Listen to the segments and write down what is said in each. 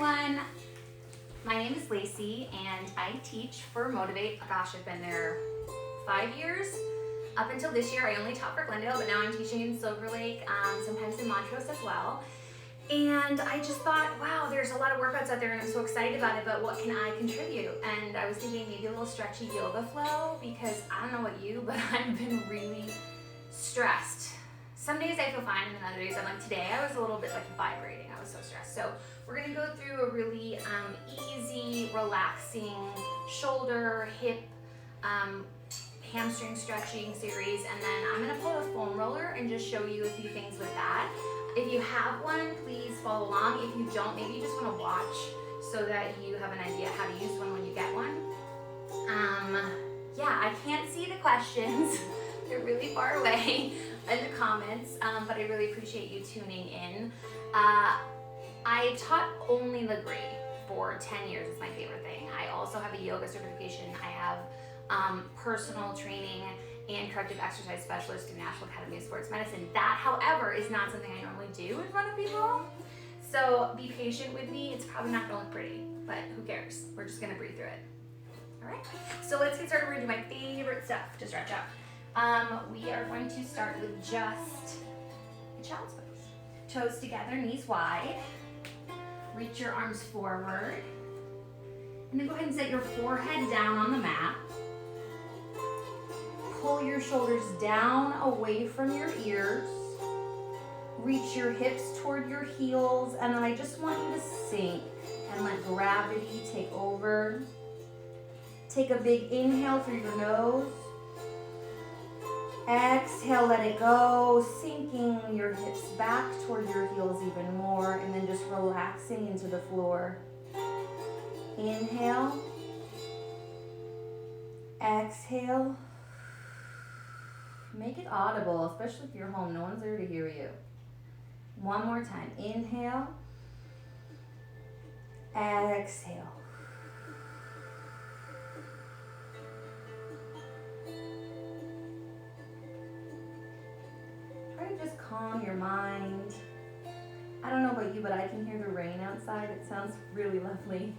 everyone. My name is Lacey and I teach for Motivate. Gosh, I've been there 5 years. Up until this year, I only taught for Glendale, but now I'm teaching in Silver Lake, sometimes in Montrose as well. And I just thought, wow, there's a lot of workouts out there and I'm so excited about it, but what can I contribute? And I was thinking maybe a little stretchy yoga flow, because I don't know about you, but I've been really stressed. Some days I feel fine, and then other days I'm like, today I was a little bit like vibrating. I was so stressed. So we're gonna go through a really easy, relaxing shoulder, hip, hamstring stretching series, and then I'm gonna pull a foam roller and just show you a few things with that. If you have one, please follow along. If you don't, maybe you just wanna watch so that you have an idea how to use one when you get one. Yeah, I can't see the questions. They're really far away in the comments, but I really appreciate you tuning in. I taught only Legree for 10 years. It's my favorite thing. I also have a yoga certification. I have personal training and corrective exercise specialist through National Academy of Sports Medicine. That, however, is not something I normally do in front of people. So be patient with me. It's probably not gonna look pretty, but who cares? We're just gonna breathe through it. All right, so let's get started. We're gonna do my favorite stuff to stretch out. We are going to start with just a child's pose. Toes together, knees wide. Reach your arms forward. And then go ahead and set your forehead down on the mat. Pull your shoulders down away from your ears. Reach your hips toward your heels. And then I just want you to sink and let gravity take over. Take a big inhale through your nose. Exhale, let it go, sinking your hips back toward your heels even more, and then just relaxing into the floor. Inhale. Exhale. Make it audible, especially if you're home. No one's there to hear you. One more time. Inhale. Exhale. Just calm your mind. I don't know about you, but I can hear the rain outside. It sounds really lovely.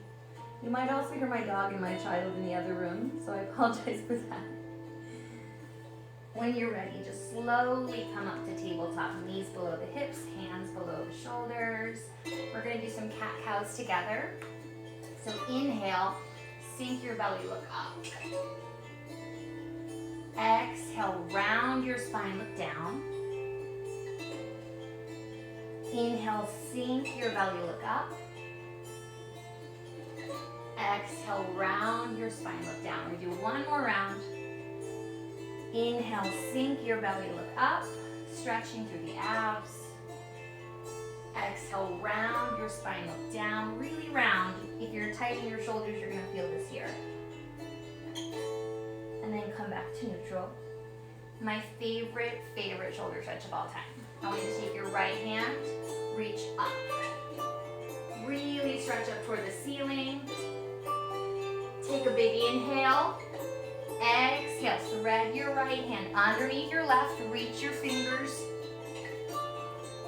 You might also hear my dog and my child in the other room, so I apologize for that. When you're ready, just slowly come up to tabletop, knees below the hips, hands below the shoulders. We're gonna do some cat-cows together. So inhale, sink your belly, look up. Exhale, round your spine, look down. Inhale, sink your belly, look up. Exhale, round your spine, look down. We do one more round. Inhale, sink your belly, look up, stretching through the abs. Exhale, round your spine, look down, really round. If you're tight in your shoulders, you're gonna feel this here. And then come back to neutral. My favorite shoulder stretch of all time. I want you to take your right hand, reach up. Really stretch up toward the ceiling. Take a big inhale. Exhale, thread your right hand underneath your left, reach your fingers.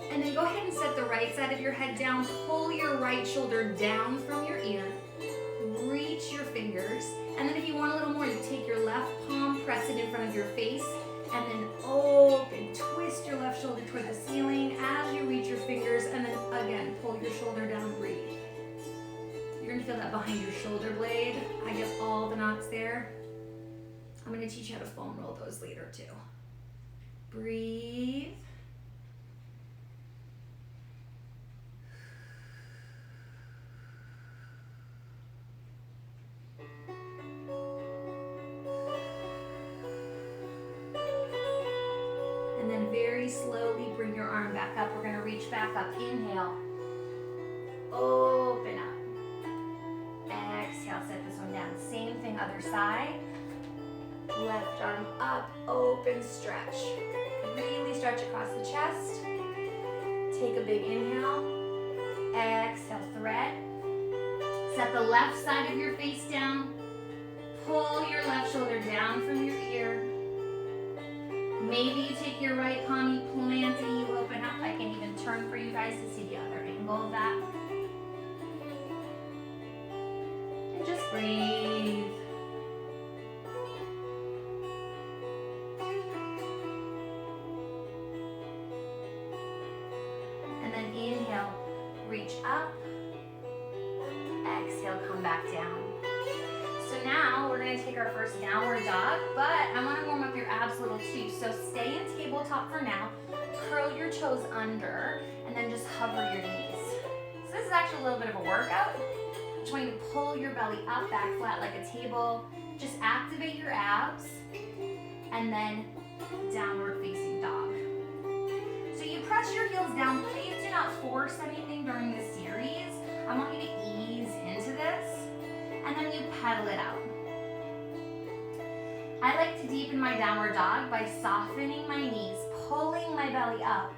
And then go ahead and set the right side of your head down. Pull your right shoulder down from your ear. Reach your fingers. And then if you want a little more, you take your left palm, press it in front of your face, and then open, twist your left shoulder toward the ceiling as you reach your fingers, and then again, pull your shoulder down, breathe. You're gonna feel that behind your shoulder blade. I get all the knots there. I'm gonna teach you how to foam roll those later too. Breathe. Very slowly bring your arm back up. We're gonna reach back up. Inhale. Open up. Exhale, set this one down. Same thing, other side. Left arm up, open, stretch. Really stretch across the chest. Take a big inhale. Exhale, thread. Set the left side of your face down. Pull your left shoulder down from your ear. Maybe you take your right palm, you plant it, you open up. I can even turn for you guys to see the other angle of that. Breathe. And then inhale, reach up. Exhale, come back down. So now we're gonna take our first downward dog, but I wanna warm up your abs a little too. So stay in tabletop for now. Curl your toes under, and then just hover your knees. So this is actually a little bit of a workout. I just want you to pull your belly up, back flat like a table. Just activate your abs, and then downward facing dog. So you press your heels down. Please do not force anything during this series. I want you to ease into this, and then you pedal it out. I like to deepen my downward dog by softening my knees, pulling my belly up,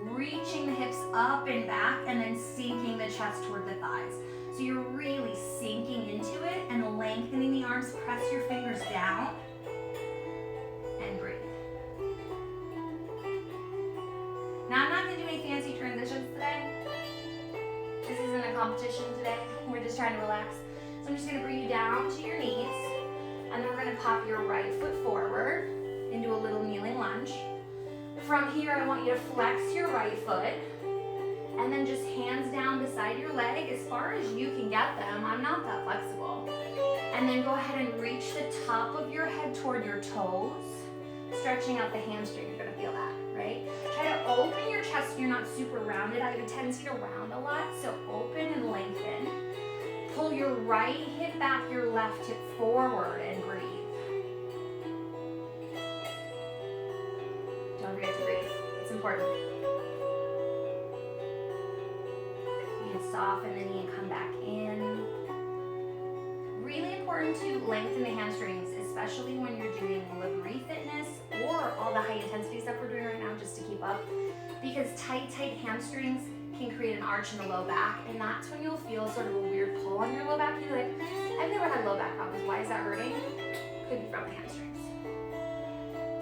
reaching the hips up and back, and then sinking the chest toward the thighs. So you're really sinking into it and lengthening the arms. Press your fingers down and breathe. Now I'm not going to do any fancy transitions today. This isn't a competition today. We're just trying to relax. So I'm just going to bring you down to your knees, and then we're going to pop your right foot forward into a little kneeling lunge. From here, I want you to flex your right foot, and then just hands down beside your leg as far as you can get them. I'm not that flexible. And then go ahead and reach the top of your head toward your toes, stretching out the hamstring. You're going to feel that, right? Try to open your chest so you're not super rounded. I have a tendency to round a lot, so open and lengthen. Pull your right hip back, your left hip forward, and breathe. Don't forget to breathe. It's important. You can soften the knee and come back in. Really important to lengthen the hamstrings, especially when you're doing Lacey fitness or all the high intensity stuff we're doing right now just to keep up. Because tight hamstrings can create an arch in the low back, and that's when you'll feel sort of a weird pull on your low back. You're like, I've never had low back problems. Why is that hurting? Could be from the hamstrings.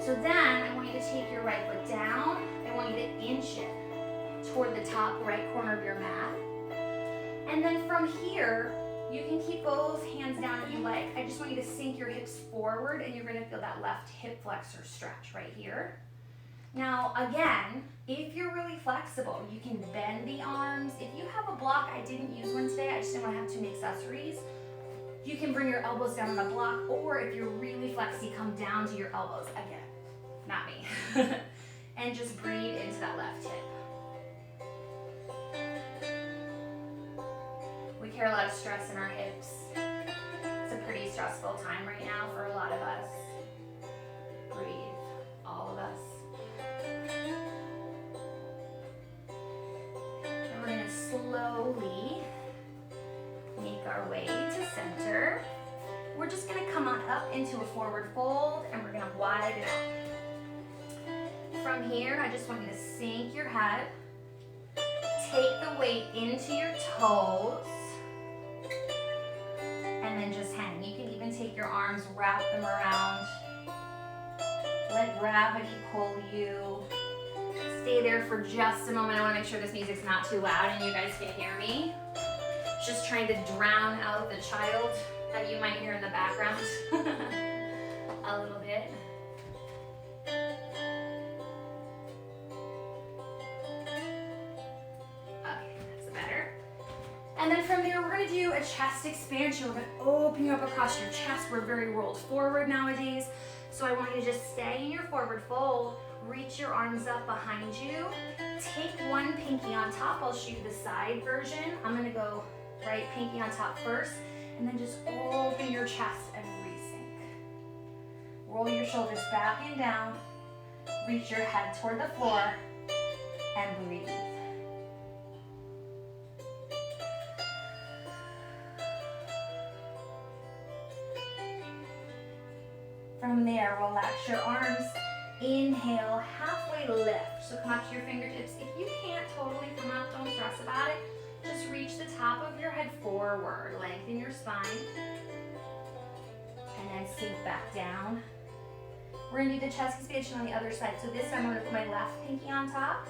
So then I want you to take your right foot down. I want you to inch it toward the top right corner of your mat. And then from here, you can keep both hands down if you like. I just want you to sink your hips forward, and you're going to feel that left hip flexor stretch right here. Now, again, if you're really flexible, you can bend the arms. If you have a block, I didn't use one today, I just didn't want to have too many accessories. You can bring your elbows down on the block, or if you're really flexy, come down to your elbows. Again, not me. And just breathe into that left hip. We carry a lot of stress in our hips. It's a pretty stressful time right now for a lot of us. Breathe, all of us. And we're going to slowly make our way to center. We're just going to come on up into a forward fold, and we're going to widen out. From here, I just want you to sink your head. Take the weight into your toes. And then just hang. You can even take your arms, wrap them around. Let gravity pull you. Stay there for just a moment. I want to make sure this music's not too loud and you guys can hear me. Just trying to drown out the child that you might hear in the background a little bit. And then from there, we're going to do a chest expansion. We're going to open you up across your chest. We're very rolled forward nowadays. So I want you to just stay in your forward fold. Reach your arms up behind you. Take one pinky on top. I'll show you the side version. I'm going to go right pinky on top first. And then just open your chest and resink. Roll your shoulders back and down. Reach your head toward the floor. And breathe. From there, relax your arms. Inhale, halfway lift. So come up to your fingertips. If you can't totally come up, don't stress about it. Just reach the top of your head forward. Lengthen your spine. And then sink back down. We're going to do the chest expansion on the other side. So this time I'm going to put my left pinky on top.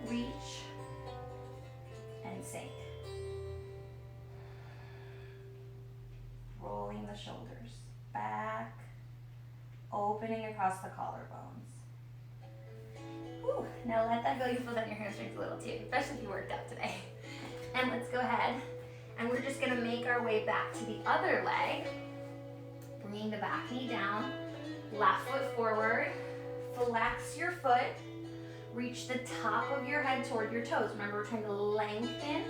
Reach. And sink. pulling the shoulders back, opening across the collarbones. Whew. Now let that go. You feel that in your hamstrings a little too, especially if you worked out today. And let's go ahead and we're just gonna make our way back to the other leg. Bringing the back knee down, left foot forward, flex your foot, reach the top of your head toward your toes. Remember, we're trying to lengthen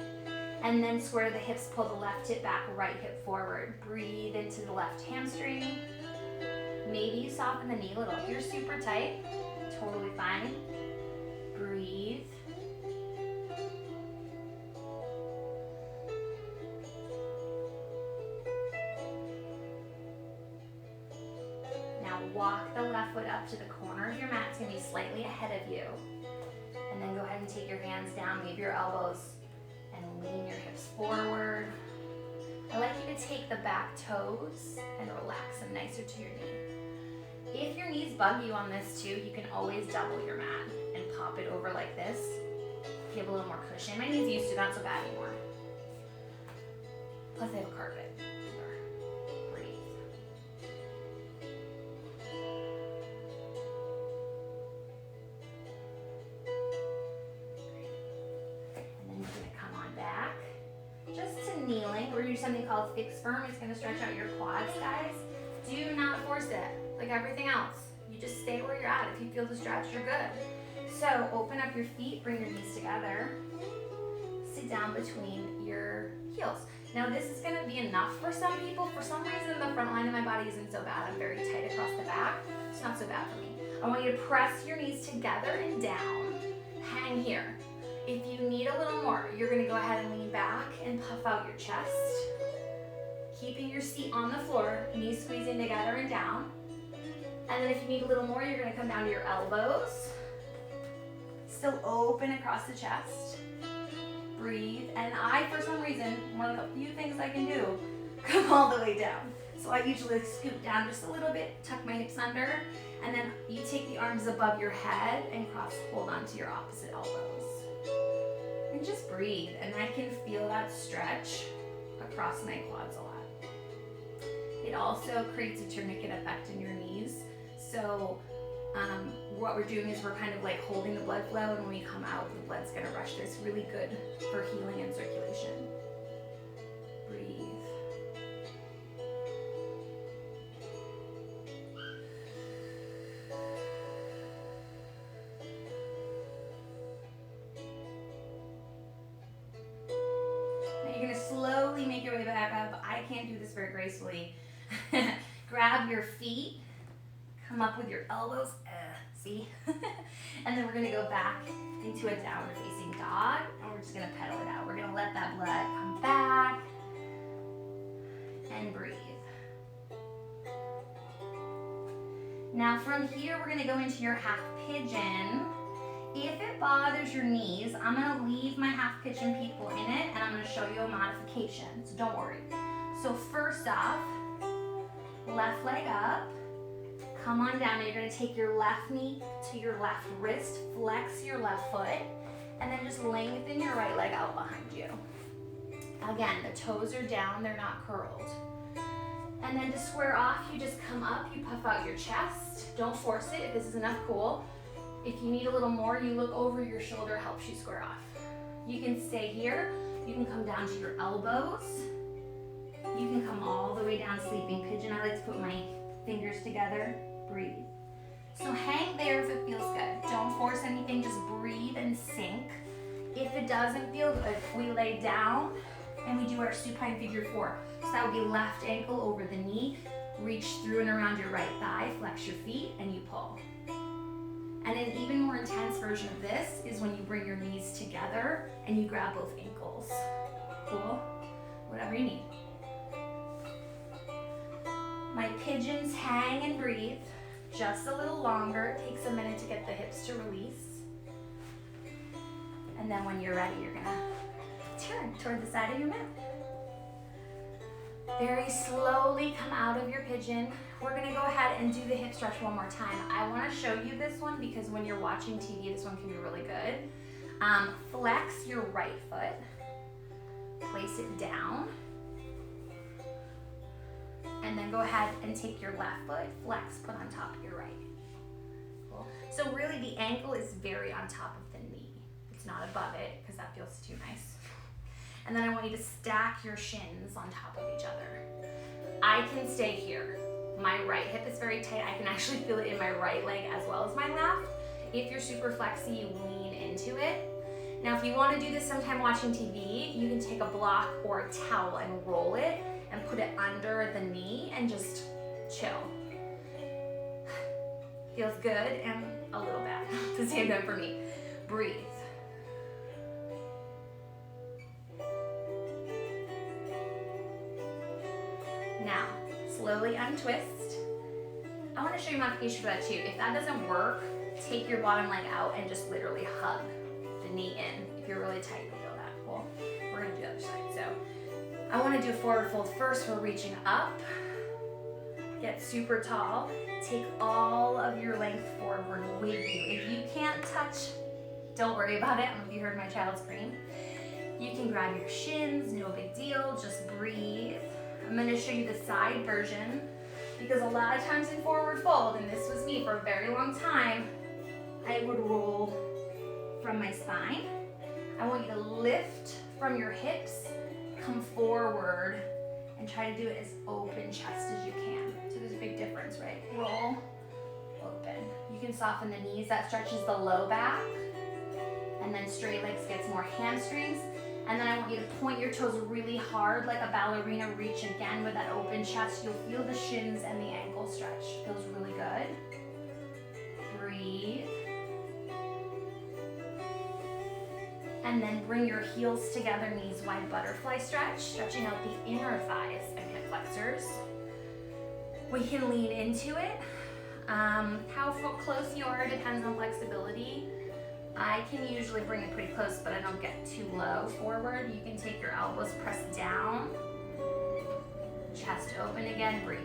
and then square the hips, pull the left hip back, right hip forward. Breathe into the left hamstring. Maybe you soften the knee a little. If you're super tight, totally fine. Breathe. Now walk the left foot up to the corner of your mat. It's gonna be slightly ahead of you. And then go ahead and take your hands down, leave your elbows, and lean your hips forward. I like you to take the back toes and relax them nicer to your knee. If your knees bug you on this too, you can always double your mat and pop it over like this. Give a little more cushion. My knees used to, not so bad anymore. Plus I have a carpet. Breathe. And then you're gonna come on back. Just to kneeling. We're gonna do something called fixed firm. It's gonna stretch out your quads, guys. Do not force it, like everything else. You just stay where you're at. If you feel the stretch, you're good. So open up your feet, bring your knees together. Sit down between your heels. Now this is gonna be enough for some people. For some reason, the front line of my body isn't so bad. I'm very tight across the back. It's not so bad for me. I want you to press your knees together and down. Hang here. If you need a little more, you're gonna go ahead and lean back and puff out your chest. Keeping your seat on the floor, knees squeezing together and down. And then if you need a little more, you're gonna come down to your elbows. Still open across the chest. Breathe. And I, for some reason, one of the few things I can do, come all the way down. So I usually scoot down just a little bit, tuck my hips under, and then you take the arms above your head and hold on to your opposite elbows. And just breathe. And I can feel that stretch across my quads a lot. It also creates a tourniquet effect in your knees. So what we're doing is we're kind of like holding the blood flow, and when we come out, the blood's gonna rush. It's really good for healing and circulation. Breathe. Now you're gonna slowly make your way back up. I can't do this very gracefully. Grab your feet, come up with your elbows, see? And then we're gonna go back into a downward facing dog, and we're just gonna pedal it out. We're gonna let that blood come back, and breathe. Now from here, we're gonna go into your half pigeon. If it bothers your knees, I'm gonna leave my half pigeon people in it, and I'm gonna show you a modification, so don't worry. So first off, left leg up, come on down. Now you're gonna take your left knee to your left wrist, flex your left foot, and then just lengthen your right leg out behind you. Again, the toes are down, they're not curled. And then to square off, you just come up, you puff out your chest. Don't force it. If this is enough, cool. If you need a little more, you look over your shoulder, helps you square off. You can stay here. You can come down to your elbows. You can come all the way down, sleeping pigeon. I like to put my fingers together. Breathe. So hang there if it feels good. Don't force anything, just breathe and sink. If it doesn't feel good, we lay down and we do our supine figure 4. So that would be left ankle over the knee, reach through and around your right thigh, flex your feet, and you pull. And an even more intense version of this is when you bring your knees together and you grab both ankles. Cool? Whatever you need. My pigeons hang and breathe just a little longer. It takes a minute to get the hips to release. And then when you're ready, you're gonna turn toward the side of your mat. Very slowly come out of your pigeon. We're gonna go ahead and do the hip stretch one more time. I wanna show you this one because when you're watching TV, this one can be really good. Flex your right foot, place it down. And then go ahead and take your left foot, flex, put on top of your right. Cool. So really the ankle is very on top of the knee. It's not above it because that feels too nice. And then I want you to stack your shins on top of each other. I can stay here. My right hip is very tight. I can actually feel it in my right leg as well as my left. If you're super flexy, you lean into it. Now, if you want to do this sometime watching TV, you can take a block or a towel and roll it and put it under the knee and just chill. Feels good and a little bad at the same time for me. Breathe. Now, slowly untwist. I want to show you a modification for that too. If that doesn't work, take your bottom leg out and just literally hug the knee in. If you're really tight, you feel that. Cool. We're going to do the other side. So I want to do a forward fold first. We're reaching up. Get super tall. Take all of your length forward with you. If you can't touch, don't worry about it. I don't know if you heard my child scream. You can grab your shins, no big deal. Just breathe. I'm going to show you the side version because a lot of times in forward fold, and this was me for a very long time, I would roll from my spine. I want you to lift from your hips, come forward, and try to do it as open chest as you can. So there's a big difference, right? Roll, open. You can soften the knees. That stretches the low back. And then straight legs gets more hamstrings. And then I want you to point your toes really hard like a ballerina. Reach again with that open chest. You'll feel the shins and the ankle stretch. Feels really good. Breathe. And then bring your heels together, knees wide, butterfly stretch, stretching out the inner thighs and hip flexors. We can lean into it. How close you are depends on flexibility. I can usually bring it pretty close, but I don't get too low forward. You can take your elbows, press down, chest open again, breathe.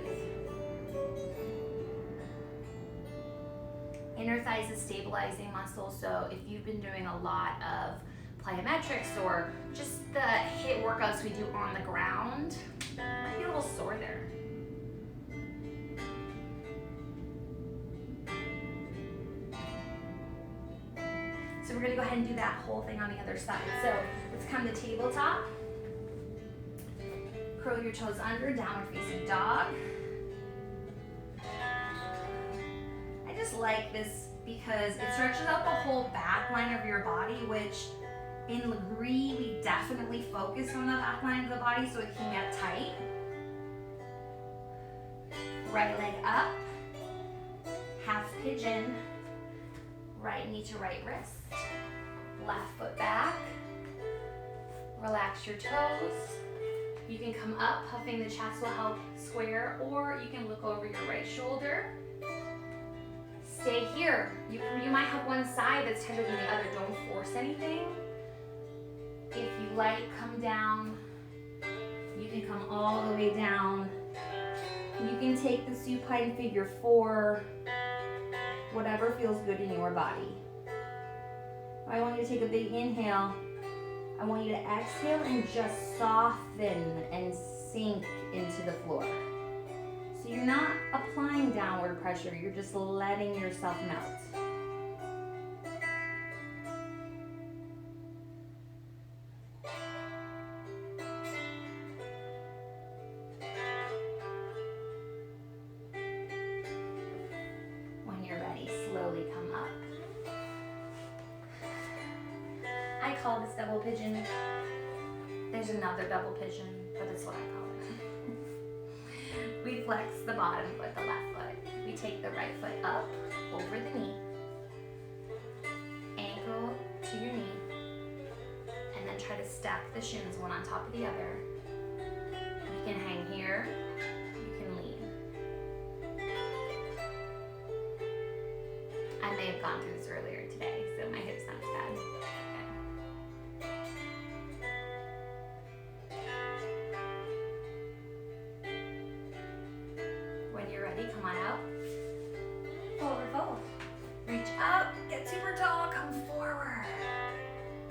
Inner thighs is stabilizing muscle, so if you've been doing a lot of plyometrics or just the HIIT workouts we do on the ground, I might be a little sore there. So we're gonna go ahead and do that whole thing on the other side. So let's come to tabletop. Curl your toes under, downward facing dog. I just like this because it stretches out the whole back line of your body, which in Legree, we definitely focus on the back line of the body so it can get tight. Right leg up, half pigeon, right knee to right wrist, left foot back, relax your toes. You can come up, puffing the chest will help square, or you can look over your right shoulder. Stay here. You might have one side that's tighter than the other. Don't force anything. If you like, come down. You can come all the way down. You can take the supine figure 4, whatever feels good in your body. I want you to take a big inhale. I want you to exhale and just soften and sink into the floor. So you're not applying downward pressure, you're just letting yourself melt. When you're ready, slowly come up. I call this double pigeon. There's another double pigeon, but that's what I call it. We flex the bottom foot, the left foot. We take the right foot up, over the knee, ankle to your knee, and then try to stack the shins one on top of the other. You can hang here, you can lean. I may have gone through this earlier today, so my hip's not as bad. When you're ready, come on out. Forward fold. Reach up, get super tall, come forward.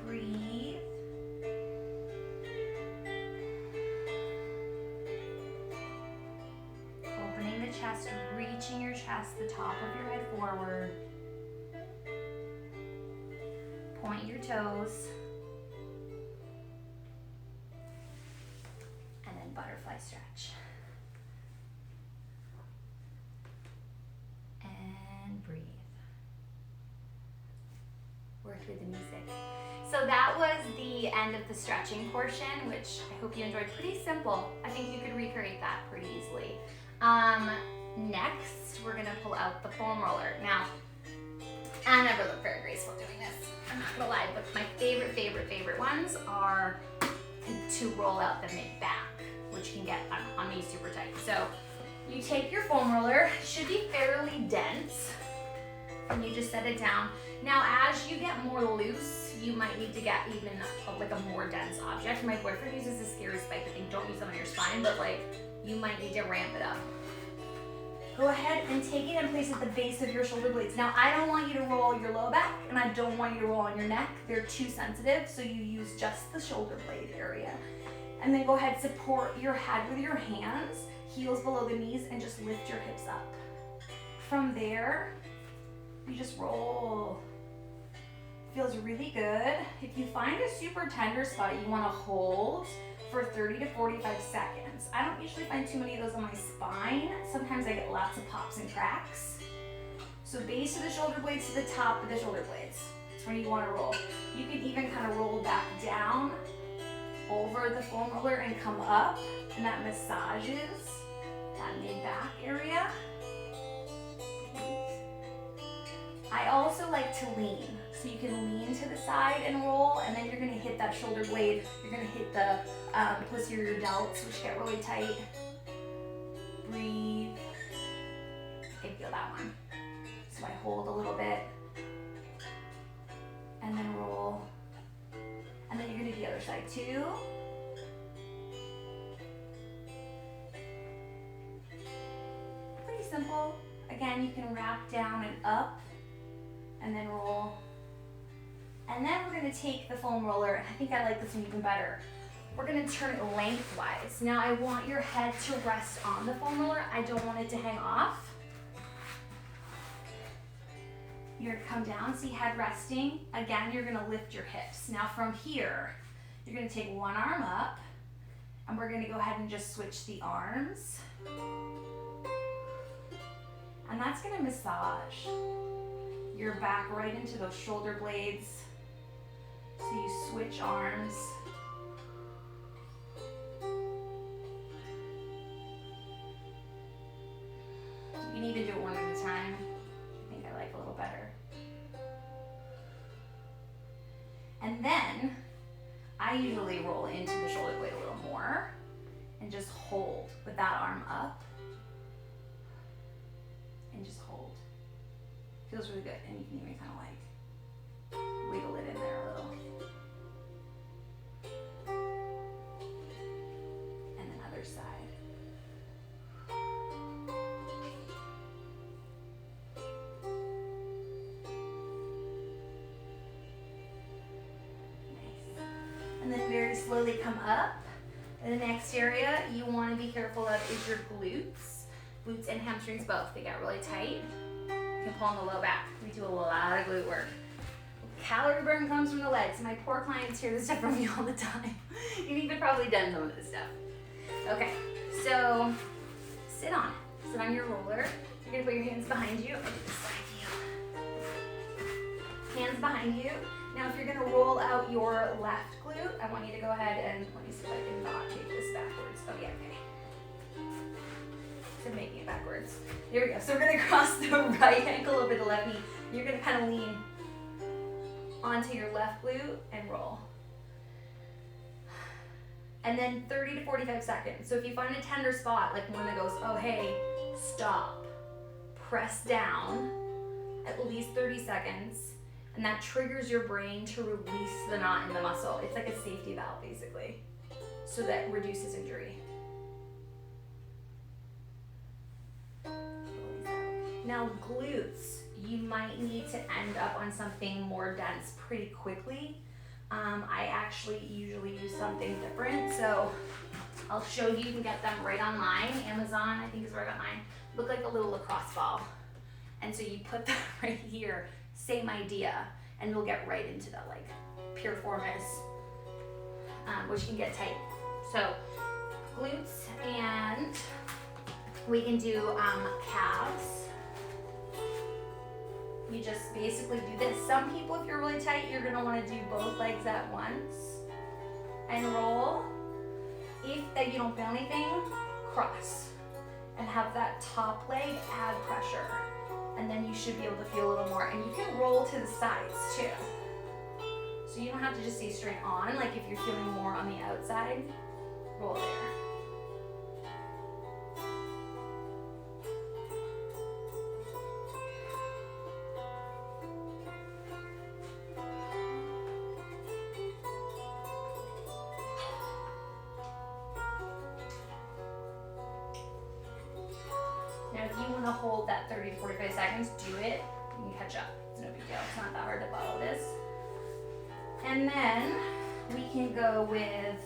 Breathe. chest, reaching your chest, the top of your head forward. Point your toes. And then butterfly stretch. And breathe. Work through the music. So that was the end of the stretching portion, which I hope you enjoyed. Pretty simple. I think you could recreate that pretty easily. Next, we're gonna pull out the foam roller. Now, I never look very graceful doing this, I'm not gonna lie, but my favorite ones are to roll out the mid-back, which can get on me super tight. So you take your foam roller, it should be fairly dense, and you just set it down. Now, as you get more loose, you might need to get even like a more dense object. My boyfriend uses a scary spike. I think don't use them on your spine, but like you might need to ramp it up. Go ahead and take it and place it at the base of your shoulder blades. Now, I don't want you to roll your low back, and I don't want you to roll on your neck. They're too sensitive, so you use just the shoulder blade area. And then go ahead, support your head with your hands, heels below the knees, and just lift your hips up. From there, you just roll. Feels really good. If you find a super tender spot you want to hold for 30 to 45 seconds. I don't usually find too many of those on my spine. Sometimes I get lots of pops and cracks. So base of the shoulder blades to the top of the shoulder blades. That's where you want to roll. You can even kind of roll back down over the foam roller and come up, and that massages that mid-back area. I also like to lean. So you can lean to the side and roll, and then you're gonna hit that shoulder blade. You're gonna hit the posterior delts, which get really tight. Breathe. Okay, feel that one. So I hold a little bit, and then roll. And then you're gonna do the other side too. Pretty simple. Again, you can wrap down and up, and then roll. And then we're gonna take the foam roller, and I think I like this one even better. We're gonna turn it lengthwise. Now I want your head to rest on the foam roller. I don't want it to hang off. You're gonna come down, see head resting. Again, you're gonna lift your hips. Now from here, you're gonna take one arm up, and we're gonna go ahead and just switch the arms. And that's gonna massage your back right into those shoulder blades. So you switch arms. You can even do it one at a time. I think I like a little better. And then I usually roll into the shoulder blade a little more and just hold with that arm up. And just hold. Feels really good, and you can even kind of like wiggle it in there a little. And then other side. Nice. And then very slowly come up. And the next area you want to be careful of is your glutes. Glutes and hamstrings both. They get really tight. You can pull on the low back. We do a lot of glute work. Calorie burn comes from the legs. My poor clients hear this stuff from me all the time. You've even probably done some of this stuff. Okay, so sit on it. Sit on your roller. You're gonna put your hands behind you. I'll do this side view. Hands behind you. Now if you're gonna roll out your left glute, I want you to go ahead and, let me see if I can not take this backwards. Oh yeah, okay. So making it backwards. There we go. So we're gonna cross the right ankle over the left knee. You're gonna kind of lean onto your left glute and roll. And then 30 to 45 seconds. So if you find a tender spot, like one that goes, oh hey, stop, press down at least 30 seconds, and that triggers your brain to release the knot in the muscle. It's like a safety valve basically, so that reduces injury. Now glutes, you might need to end up on something more dense pretty quickly. I actually usually use something different, so I'll show you. You can get them right online. Amazon, I think, is right online. look like a little lacrosse ball. And so you put that right here, same idea, and we'll get right into the like piriformis, which can get tight. So glutes, and we can do calves. You just basically do this. Some people, if you're really tight, you're gonna wanna do both legs at once and roll. If that you don't feel anything, cross and have that top leg add pressure. And then you should be able to feel a little more. And you can roll to the sides too. So you don't have to just stay straight on. Like if you're feeling more on the outside, roll there. Now if you want to hold that 30 to 45 seconds, do it. You can catch up. It's no big deal. It's not that hard to follow this. And then we can go with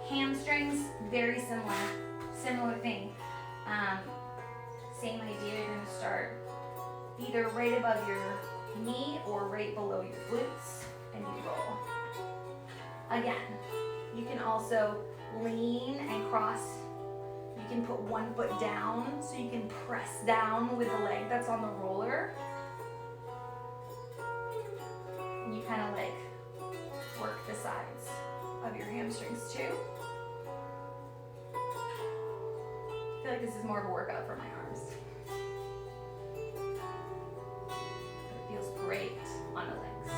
hamstrings. Very similar thing. Same idea. You're going to start either right above your knee or right below your glutes, and you roll. Again, you can also lean and cross. You can put one foot down so you can press down with the leg that's on the roller. And you kind of like work the sides of your hamstrings too. I feel like this is more of a workout for my arms. It feels great on the legs.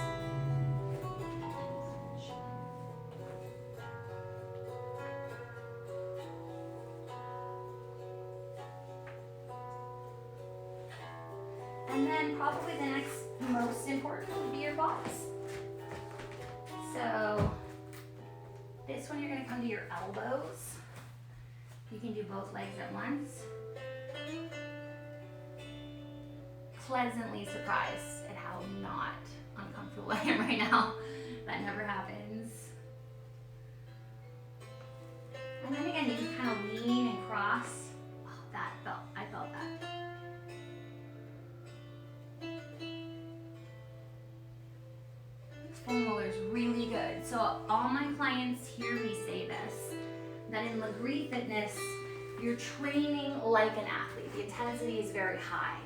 And then probably the next most important would be your quads. So this one you're going to come to your elbows. You can do both legs at once. Pleasantly surprised at how not uncomfortable I am right now. That never happens. And then again, you can kind of lean and cross. Oh, I felt that. Foam roller is really good. So all my clients hear me say this, that in Legree Fitness, you're training like an athlete. The intensity is very high.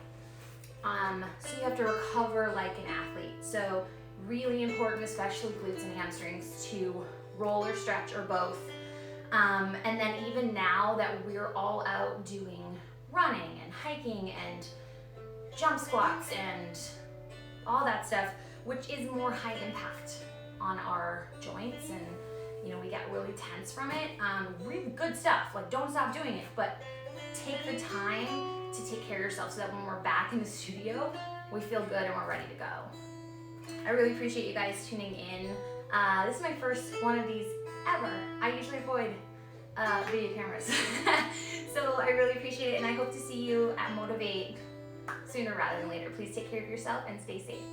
So you have to recover like an athlete. So really important, especially glutes and hamstrings, to roll or stretch or both. And then even now that we're all out doing running and hiking and jump squats and all that stuff, which is more high impact on our joints, and we get really tense from it. Really good stuff, like don't stop doing it, but take the time to take care of yourself so that when we're back in the studio, we feel good and we're ready to go. I really appreciate you guys tuning in. This is my first one of these ever. I usually avoid video cameras. So I really appreciate it, and I hope to see you at Motivate sooner rather than later. Please take care of yourself and stay safe.